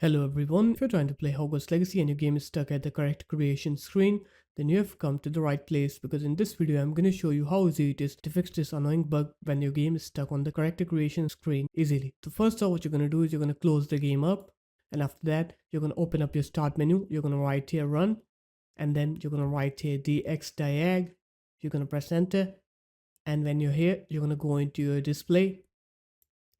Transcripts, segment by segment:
Hello everyone, if you're trying to play Hogwarts Legacy and your game is stuck at the correct creation screen, then you have come to the right place because in this video I'm going to show you how easy it is to fix this annoying bug when your game is stuck on the correct creation screen easily. So first off, what you're going to do is you're going to close the game up, and after that you're going to open up your start menu, you're going to write here run, and then you're going to write here dxdiag, you're going to press enter, and when you're here you're going to go into your display.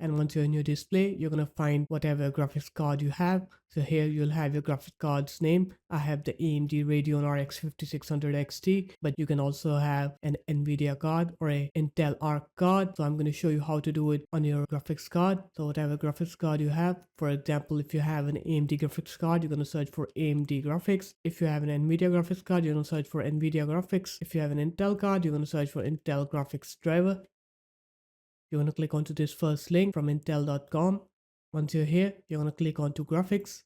And once you're in your display, you're going to find whatever graphics card you have. So here you'll have your graphics card's name. I have the AMD Radeon RX 5600 XT, but you can also have an NVIDIA card or a Intel Arc card. So I'm going to show you how to do it on your graphics card. So whatever graphics card you have, for example, if you have an AMD graphics card, you're going to search for AMD graphics. If you have an NVIDIA graphics card, you're going to search for NVIDIA graphics. If you have an Intel card, you're going to search for Intel graphics driver. You're going to click onto this first link from intel.com. Once you're here, you're going to click onto graphics.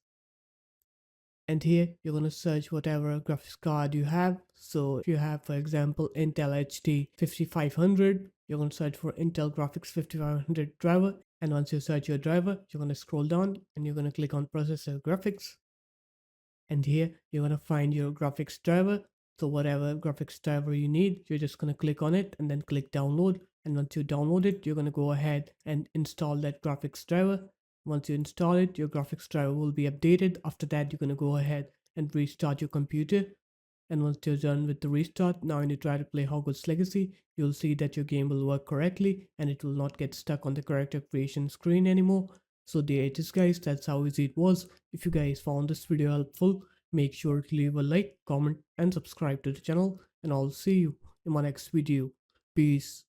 And here, you're going to search whatever graphics card you have. So if you have, for example, Intel HD 5500, you're going to search for Intel Graphics 5500 driver. And once you search your driver, you're going to scroll down and you're going to click on processor graphics. And here, you're going to find your graphics driver. So whatever graphics driver you need, you're just going to click on it and then click download. And once you download it, you're going to go ahead and install that graphics driver. Once you install it, your graphics driver will be updated. After that, you're going to go ahead and restart your computer. And once you're done with the restart, now when you try to play Hogwarts Legacy, you'll see that your game will work correctly and it will not get stuck on the character creation screen anymore. So there it is guys, that's how easy it was. If you guys found this video helpful, make sure to leave a like, comment and subscribe to the channel, and I'll see you in my next video. Peace.